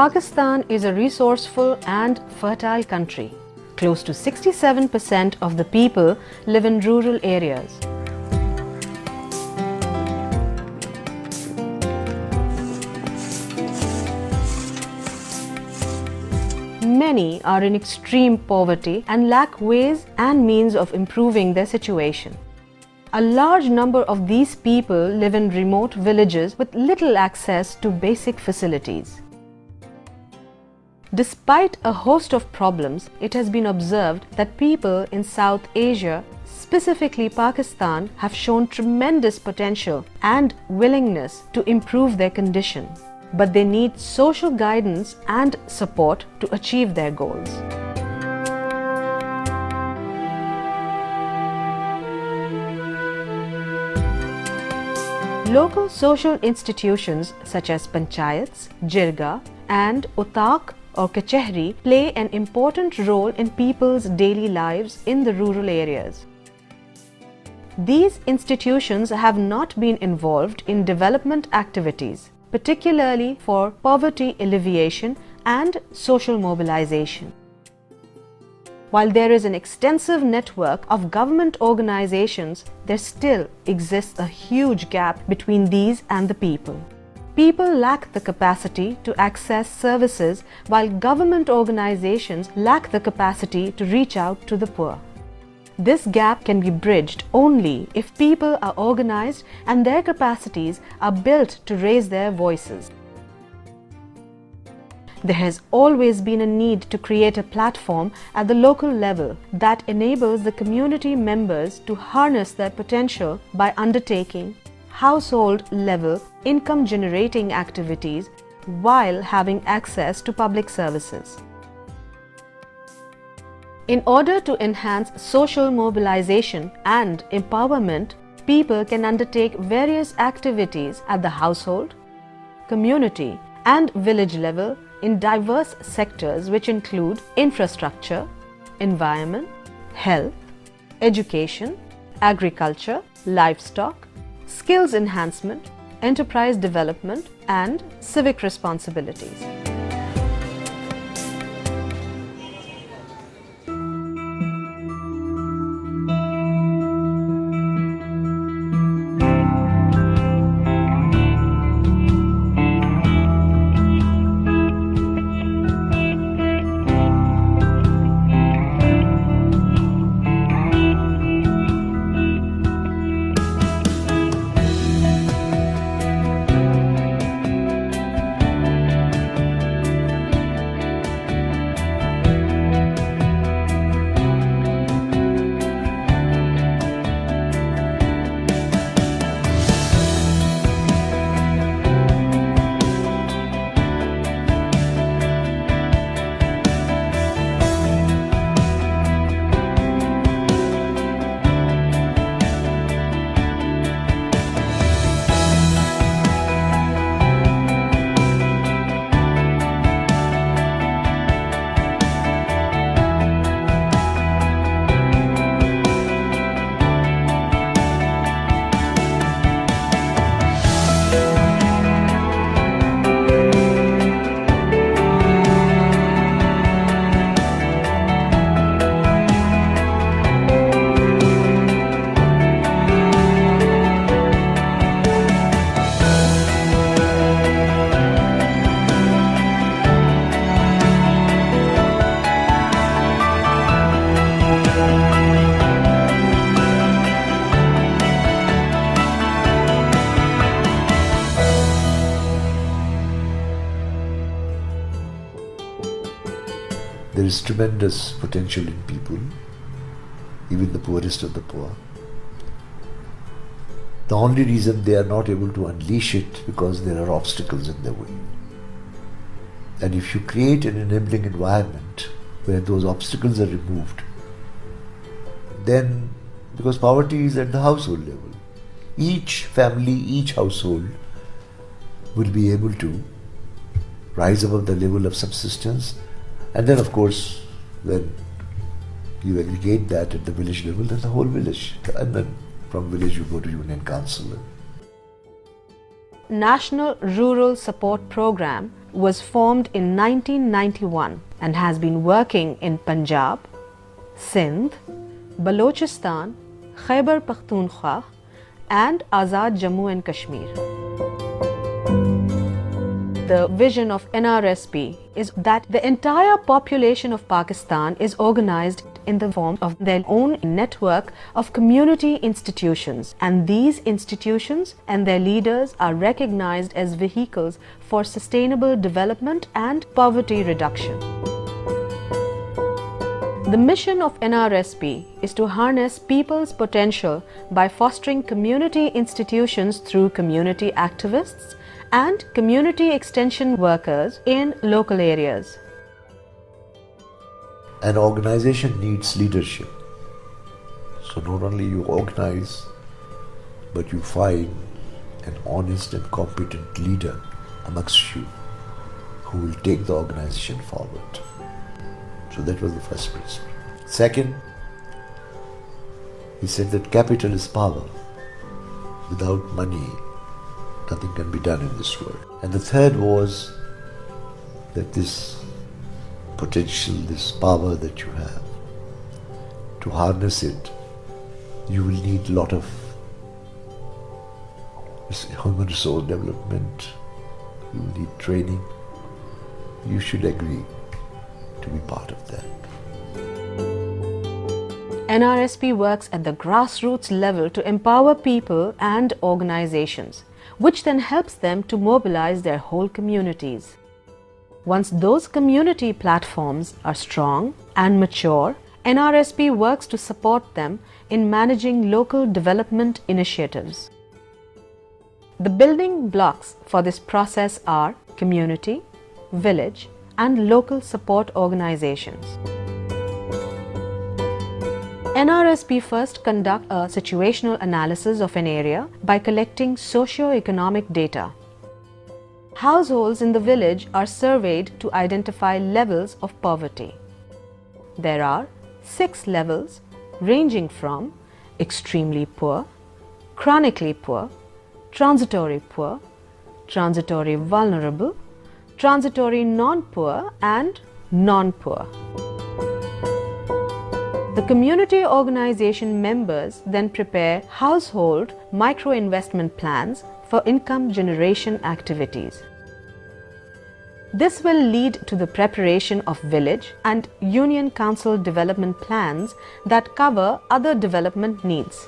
Pakistan is a resourceful and fertile country. Close to 67% of the people live in rural areas. Many are in extreme poverty and lack ways and means of improving their situation. A large number of these people live in remote villages with little access to basic facilities. Despite a host of problems, it has been observed that people in South Asia, specifically Pakistan, have shown tremendous potential and willingness to improve their condition. But they need social guidance and support to achieve their goals. Local social institutions such as panchayats, jirga, and utaq or kachehri play an important role in people's daily lives in the rural areas. These institutions have not been involved in development activities, particularly for poverty alleviation and social mobilization. While there is an extensive network of government organizations, there still exists a huge gap between these and the people. People lack the capacity to access services, while government organizations lack the capacity to reach out to the poor. This gap can be bridged only if people are organized and their capacities are built to raise their voices. There has always been a need to create a platform at the local level that enables the community members to harness their potential by undertaking household-level income-generating activities while having access to public services. In order to enhance social mobilization and empowerment, people can undertake various activities at the household, community, and village level in diverse sectors which include infrastructure, environment, health, education, agriculture, livestock, skills enhancement, enterprise development, and civic responsibilities. There is tremendous potential in people, even the poorest of the poor. The only reason they are not able to unleash it because there are obstacles in their way. And if you create an enabling environment where those obstacles are removed, then, because poverty is at the household level, each family, each household will be able to rise above the level of subsistence. And then, of course, when you aggregate that at the village level, then the whole village. And then from village you go to union council. National Rural Support Program was formed in 1991 and has been working in Punjab, Sindh, Balochistan, Khyber Pakhtunkhwa and Azad Jammu and Kashmir. The vision of NRSP is that the entire population of Pakistan is organized in the form of their own network of community institutions, and these institutions and their leaders are recognized as vehicles for sustainable development and poverty reduction. The mission of NRSP is to harness people's potential by fostering community institutions through community activists and community extension workers in local areas. An organization needs leadership. So not only you organize, but you find an honest and competent leader amongst you who will take the organization forward. So that was the first principle. Second, he said that capital is power. Without money, nothing can be done in this world. And the third was that this potential, this power that you have, to harness it, you will need a lot of human resource development, you will need training. You should agree to be part of that. NRSP works at the grassroots level to empower people and organizations, which then helps them to mobilize their whole communities. Once those community platforms are strong and mature, NRSP works to support them in managing local development initiatives. The building blocks for this process are community, village, and local support organizations. NRSP first conducts a situational analysis of an area by collecting socio-economic data. Households in the village are surveyed to identify levels of poverty. There are 6 levels ranging from extremely poor, chronically poor, transitory vulnerable, transitory non-poor and non-poor. The community organization members then prepare household micro-investment plans for income generation activities. This will lead to the preparation of village and union council development plans that cover other development needs.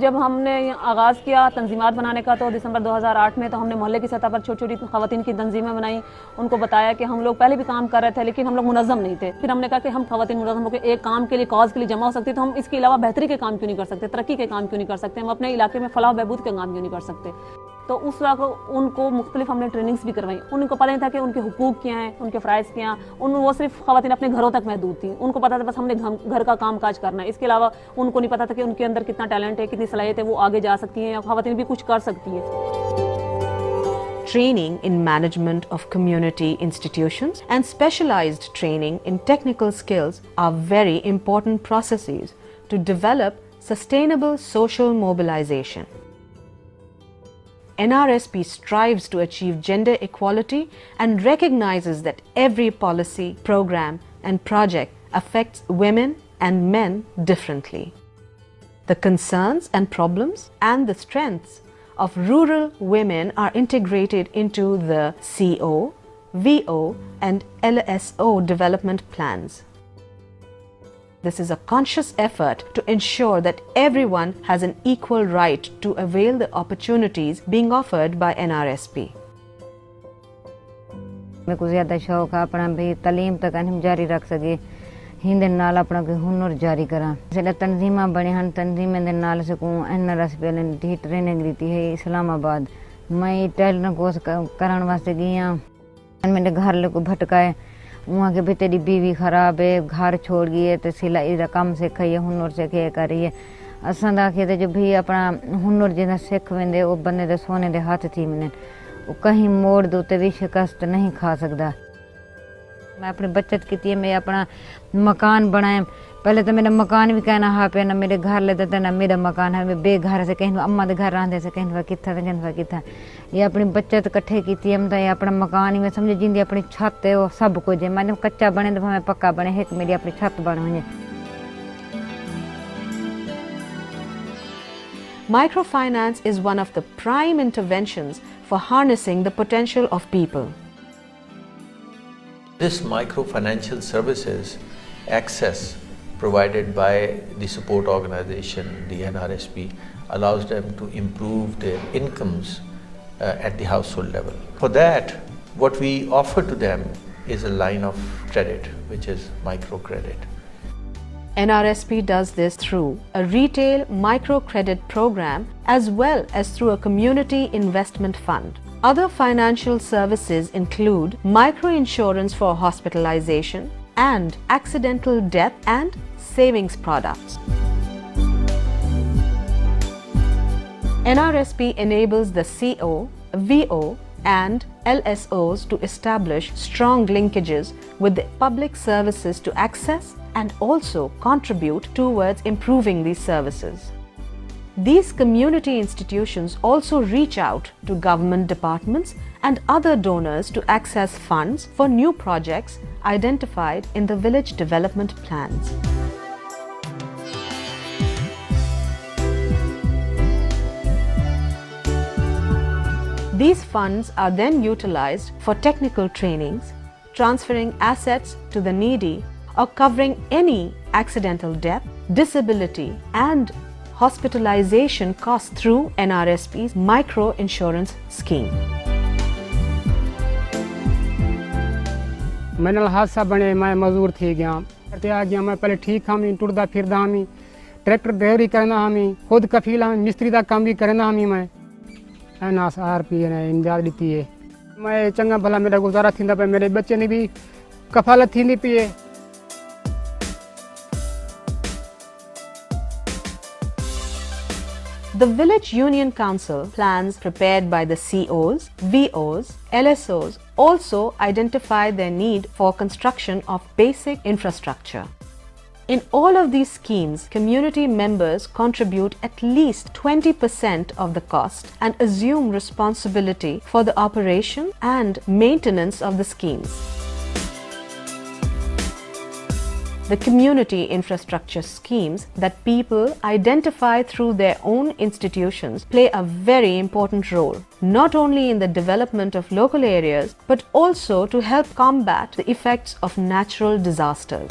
जब हमने आगाज़ किया तंजीमात बनाने का तो दिसंबर 2008 में तो हमने मोहल्ले की सतह पर छोटी छोटी ख़वातीन की तंजीमें बनाई, उनको बताया कि हम लोग पहले भी काम कर रहे थे लेकिन हम लोग मुनज़्ज़म नहीं थे। फिर हमने कहा कि हम ख़वातीन मुनज़्ज़म होकर एक काम के लिए कॉज के लिए जमा हो सकते तो हम इसके अलावा बेहतरी के काम क्यों नहीं कर सकते, तरक्की के काम क्यों नहीं कर सकते, हम अपने इलाके में फलाह बहबूद के काम क्यों नहीं कर सकते। तो उस वक्त उनको मुख्तलिफ हमने ट्रेनिंग्स भी करवाई। उनको पता नहीं था कि उनके हुकूक क्या हैं, उनके फ़राइज़ क्या हैं। वो सिर्फ ख़वातीन अपने घरों तक महदूद थी। उनको पता था बस हमने घर का काम काज करना है, इसके अलावा उनको नहीं पता था कि उनके अंदर कितना टैलेंट है, कितनी सलाहियत है, वो आगे जा सकती हैं या ख़वातीन भी कुछ कर सकती हैं। Training in management of community institutions and specialized training in technical skills are very important processes to develop sustainable social mobilization. NRSP strives to achieve gender equality and recognizes that every policy, program, and project affects women and men differently. The concerns and problems and the strengths of rural women are integrated into the CO, VO, and LSO development plans. This is a conscious effort to ensure that everyone has an equal right to avail the opportunities being offered by NRSP. मेरे को ज़्यादा शौक है अपना भी तालीम तक हम जारी रख सके, हिंद नाल अपना कोई हुनर जारी करा। जेड़ा तंजीमा बने हैं तंजीमें दे नाल सकूं NRSP ने दी ट्रेनिंग दी है इस्लामाबाद। मैं टेलर कोर्स करने वास्ते गई हां, मेरे घर लोग भटकाए वहाँ के भी तेरी बीवी खराब है, घर छोड़ गई है तो सिलाई का काम सीख है, हुनर सीखे कर रही है। असां आखिए जो भी अपना हुनर जिन्हें सीख वेंदे वो बंदे दे सोने दे हाथ थी मने, वो कहीं मोड़ दो ते भी शिकस्त नहीं खा सकता। मैं अपनी बचत की थी, मैं अपना मकान बनाए। पहले तो मेरा मकान भी कहना हा पे ना मेरे घर लेते थे ना मेरा मकान है। मैं बेघर से कहीं अम्मा के घर रहते से कहीं कितना तो कहीं कितना। ये अपनी बचत इकट्ठे की थी हम तो, ये अपना मकान ही मैं समझे जिंदी अपनी छत है वो सब कुछ है। मैंने कच्चा बने तो मैं पक्का बने, एक मेरी अपनी छत बन हुई। Microfinance is one of the prime interventions for harnessing the potential of people. This microfinancial services access provided by the support organization, the NRSP, allows them to improve their incomes at the household level. For that, what we offer to them is a line of credit, which is microcredit. NRSP does this through a retail microcredit program as well as through a community investment fund. Other financial services include microinsurance for hospitalization and accidental death and savings products. NRSP enables the CO, VO and LSOs to establish strong linkages with the public services to access and also contribute towards improving these services. These community institutions also reach out to government departments and other donors to access funds for new projects identified in the village development plans. These funds are then utilized for technical trainings, transferring assets to the needy, or covering any accidental death, disability, and hospitalization costs through NRSP's micro insurance scheme. मैंने हादसा बने, मैं मजदूर थी गया करते आ गया। मैं पहले ठीक हमी टुरदा फिरदा हमी, ट्रैक्टर ड्राइवरी करना हमी, खुद कफील हम मिस्त्री का काम भी करना हमी। मैं NRSP ने इमदाद दी है। मैं चंगा भला मेरा गुजारा थी, मेरे बच्चे ने भी कफालत थी पिए। The Village Union Council plans prepared by the COs, VOs, LSOs also identify their need for construction of basic infrastructure. In all of these schemes, community members contribute at least 20% of the cost and assume responsibility for the operation and maintenance of the schemes. The community infrastructure schemes that people identify through their own institutions play a very important role, not only in the development of local areas, but also to help combat the effects of natural disasters.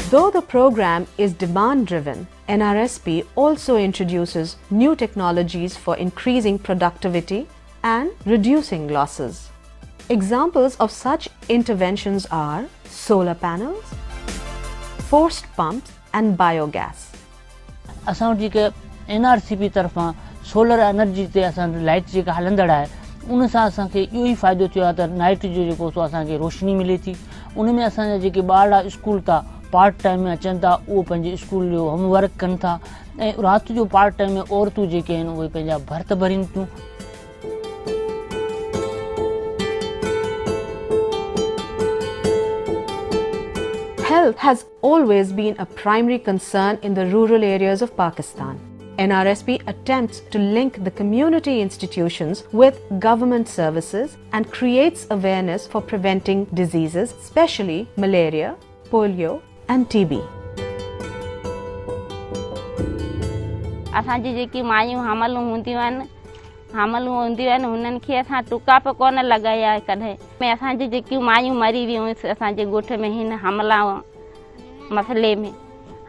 Though the program is demand-driven, NRSP also introduces new technologies for increasing productivity and reducing losses. Examples of such interventions are solar panels, forced pumps and biogas. असां जेके NRSP तरफ़ां solar energy ते असां light जेका हलंदड़ आहे उन सां असांखे इहो ई फ़ाइदो थियो आहे त नाइट जो जेको सो असांखे रोशनी मिले थी। उन में असांजा जेके ॿार स्कूल था पार्ट टाइम में अचनि था, उहो पंहिंजे स्कूल जो होमवर्क कनि था ऐं राति जो पार्ट टाइम में औरतूं जेके आहिनि उहे पंहिंजा भर्त भरीनि थियूं। Health has always been a primary concern in the rural areas of Pakistan. NRSP attempts to link the community institutions with government services and creates awareness for preventing diseases, especially malaria, polio and TB. असांजी जेकी मायूं हामलूं हूंदियूं आहिनि हुननि खे असां टुका पे कोन लॻाया कॾहिं। में असांजी जेकियूं मायूं मरी वियूं असांजे ॻोठ में हिन हमला मसइले में,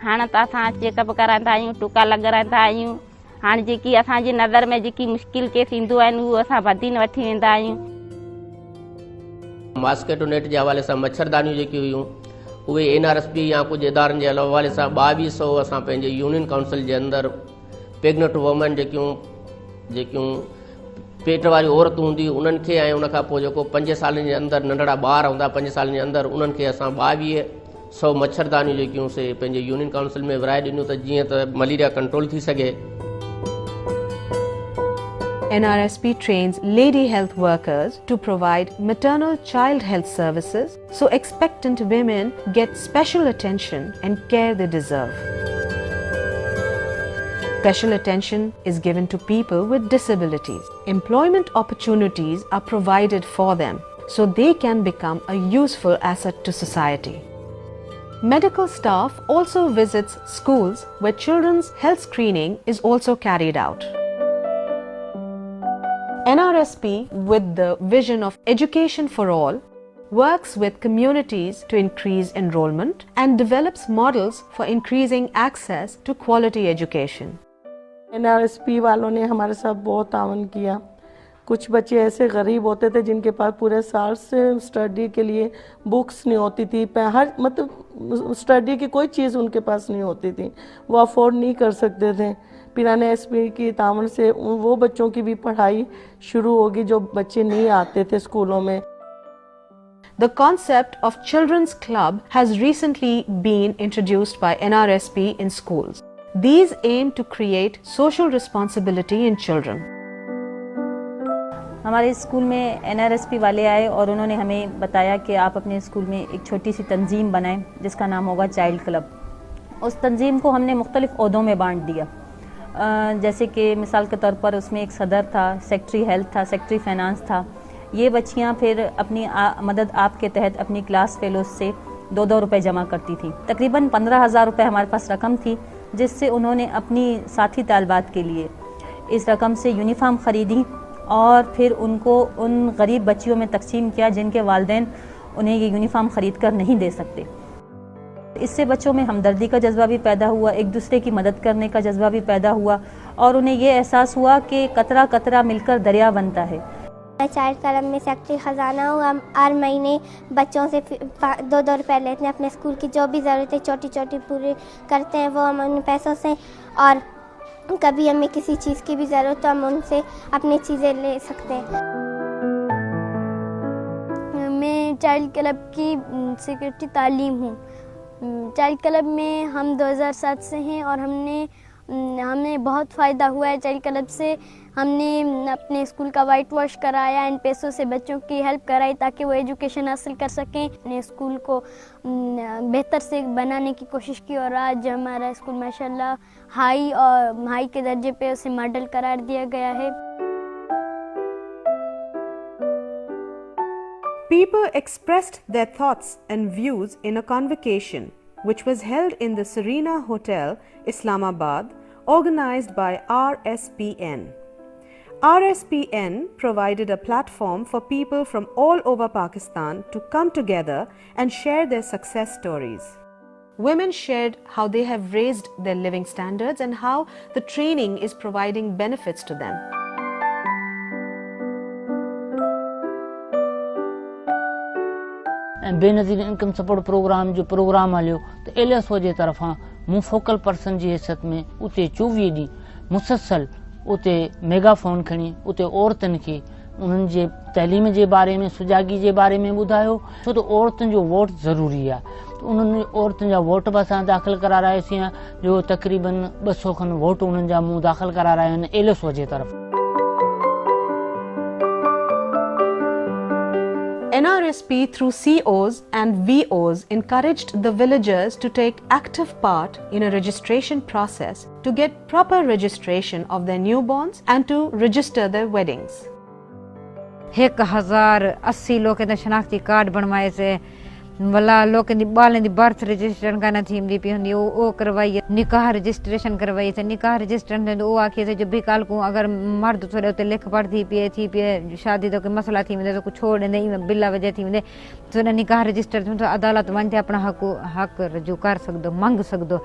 हाणे त असां चेकअप कराईंदा आहियूं, टुका लॻाराईंदा आहियूं। हाणे जेकी असांजी नज़र में जेकी मुश्किल केस ईंदियूं आहिनि उहो असां वधीन वठी वेंदा आहियूं। मॉस्किटो नेट जे हवाले सां मच्छरदानियूं जेकी हुयूं उहे NRSP या कुझु इदारनि जे हवाले सां 2200 असां पंहिंजे यूनियन काउंसिल जे अंदरि प्रेग्नेंट वूमेन जेकियूं पेट वारी औरतूं हूंदियूं उन्हनि खे ऐं उनखां पोइ जेको 5 सालनि जे अंदरि नंढड़ा ॿार हूंदा 5 सालनि जे अंदरि उन्हनि खे असां 2200 मच्छरदानियूं जेकियूं से पंहिंजे यूनियन काउंसिल में विराए ॾिनियूं त जीअं त मलेरिया कंट्रोल थी सघे। NRSP trains lady health workers to provide maternal child health services so expectant women get special attention and care they deserve. Special attention is given to people with disabilities. Employment opportunities are provided for them so they can become a useful asset to society. Medical staff also visits schools where children's health screening is also carried out. NRSP, with the vision of education for all, works with communities to increase enrollment and develops models for increasing access to quality education. NRSP वालों ने हमारे साथ बहुत तावन किया। कुछ बच्चे ऐसे गरीब होते थे जिनके पास पूरे साल से स्टडी के लिए बुक्स नहीं होती थी, हर मतलब स्टडी की कोई चीज़ उनके पास नहीं होती थी, वो अफोर्ड नहीं कर सकते थे। फिर NRSP की तावन से वो बच्चों की भी पढ़ाई शुरू होगी जो बच्चे नहीं आते थे स्कूलों में। The concept of Children's Club has recently been introduced by NRSP in schools. These aim to create social responsibility in children. हमारे स्कूल में NRSP वाले आए और उन्होंने हमें बताया कि आप अपने स्कूल में एक छोटी सी तंजीम बनाएं जिसका नाम होगा चाइल्ड क्लब। उस तंजीम को हमने मुख्तलिफ ओहदों में बांट दिया, जैसे कि मिसाल के तौर पर उसमें एक सदर था, सेक्रेटरी हेल्थ था, सेक्रेटरी फाइनेंस था। ये बच्चियां फिर अपनी मदद आप के तहत अपनी क्लास फेलोज से 2-2 रुपये जमा करती थी। तकरीबन 15,000 रुपये हमारे पास रकम थी, जिससे उन्होंने अपनी साथी तालबात के लिए इस रकम से यूनिफॉर्म ख़रीदी और फिर उनको उन गरीब बच्चियों में तकसीम किया जिनके वालिदैन उन्हें ये यूनिफॉर्म ख़रीद कर नहीं दे सकते। इससे बच्चों में हमदर्दी का जज्बा भी पैदा हुआ, एक दूसरे की मदद करने का जज्बा भी पैदा हुआ और उन्हें ये एहसास हुआ कि कतरा कतरा मिलकर दरिया बनता है। चाइल्ड क्लब में सेक्रेटरी ख़जाना हुआ, हर महीने बच्चों से 2-2 रुपये लेते हैं, अपने स्कूल की जो भी ज़रूरत है छोटी छोटी पूरी करते हैं वो हम उन पैसों से, और कभी हमें किसी चीज़ की भी ज़रूरत तो हम उनसे अपनी चीज़ें ले सकते हैं। मैं चाइल्ड क्लब की सेक्रेटरी तालीम हूँ। चाइल्ड क्लब में हम 2007 से हैं और हमें बहुत फ़ायदा हुआ है चाइल्ड क्लब से। हमने अपने स्कूल का वाइट वॉश कराया, इन पैसों से बच्चों की हेल्प कराई ताकि वो एजुकेशन हासिल कर सकें। अपने स्कूल को बेहतर से बनाने की कोशिश की और आज हमारा स्कूल माशाल्लाह हाई के दर्जे पे उसे मॉडल करार दिया गया है। People expressed their thoughts and views in a convocation which was held in the Serena Hotel, Islamabad, organized by RSPN. RSPN provided a platform for people from all over Pakistan to come together and share their success stories. Women shared how they have raised their living standards and how the training is providing benefits to them. Benazir income support programme जो programme हलियो तो LSO जे तरफ़ां मूं focal person जी हैसियत में उते 24 ॾींहं मुसलसल उते मेगाफोन खणी उते औरतुनि खे उन्हनि जे तइलीम जे बारे में, सुजागी जे बारे में ॿुधायो, छो त औरतुनि जो वोट ज़रूरी आहे। त उन्हनि औरतुनि जा वोट बि असां दाख़िल करारायोसीं, जो तक़रीबन 200 खनि वोट उन्हनि जा मूं दाख़िल कराराया आहिनि LSO जे तरफ़। NRSP through COs and VOs encouraged the villagers to take active part in a registration process to get proper registration of their newborns and to register their weddings. 1080 लोगों ने शनाख्ती कार्ड बनवाए से वला लोगों दी बालें दी बर्थ रजिस्ट्रेशन करना थी P होंदी ओ करवाई, निकाह रजिस्ट्रेशन करवाई से निकाह रजिस्ट्रेशन ने ओ आखिए से जो भी काल को अगर मर्द थोड़े उते लिख पढ़ थी पे शादी तो कोई मसला थी वेंदे तो कुछ छोड़ दे बिला वजह थी वेंदे तो निकाह रजिस्टर तो अदालत वञे अपना हक रजू कर सकदो, मंग सकदो।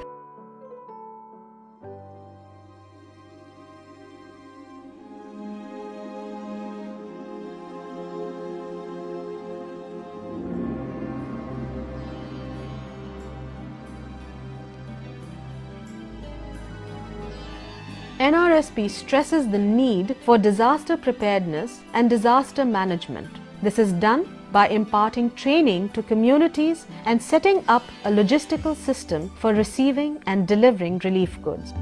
NRSP stresses the need for disaster preparedness and disaster management. This is done by imparting training to communities and setting up a logistical system for receiving and delivering relief goods.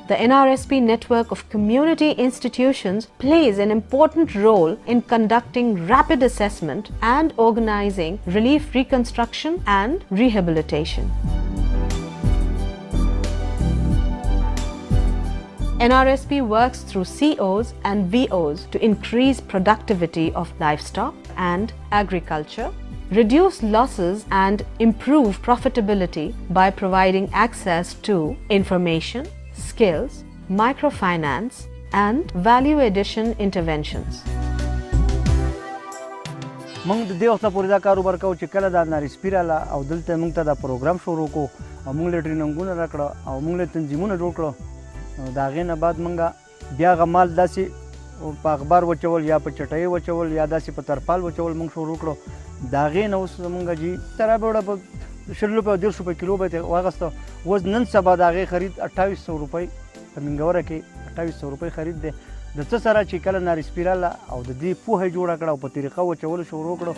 The NRSP network of community institutions plays an important role in conducting rapid assessment and organizing relief reconstruction and rehabilitation. NRSP works through COs and VOs to increase productivity of livestock and agriculture, reduce losses and improve profitability by providing access to information, skills, microfinance and value addition interventions. موږ د دې وخته پورې دا کاروبار کوو چې کله دا NRSP راله او دلته موږ ته دا پروګرام شروع کړو او موږ له ټریننګونه راکړه او موږ له تنظیمونه جوړ کړو د هغې نه بعد موږ بیا هغه مال داسې په اخبار وچول یا په چټۍ وچول یا داسې په ترپال وچول موږ شروع کړو د هغې نه اوس موږ جي ترابه وړه په 100 روپۍ او 150 روپۍ کیلو به یې واخیسته اوس نن سبا د هغې خرید 2800 روپۍ په منګوره کې 2800 روپۍ خرید دی د څه سره چې کله NRSP راله او د دې پوهه جوړه کړه او په طریقه وچولو شروع کړو.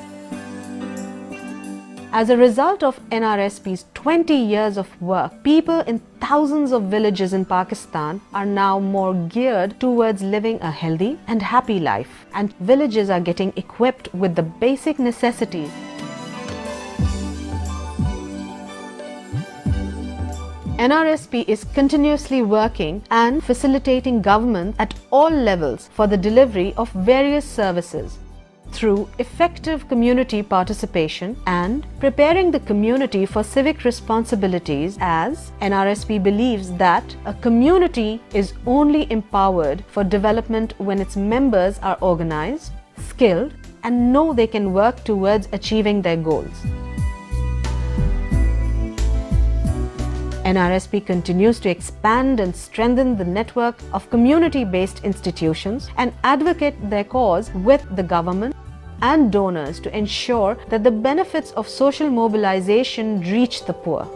As a result of NRSP's 20 years of work, people in thousands of villages in Pakistan are now more geared towards living a healthy and happy life, and villages are getting equipped with the basic necessities. NRSP is continuously working and facilitating government at all levels for the delivery of various services through effective community participation and preparing the community for civic responsibilities, as NRSP believes that a community is only empowered for development when its members are organized, skilled, and know they can work towards achieving their goals. NRSP continues to expand and strengthen the network of community-based institutions and advocate their cause with the government and donors to ensure that the benefits of social mobilization reach the poor.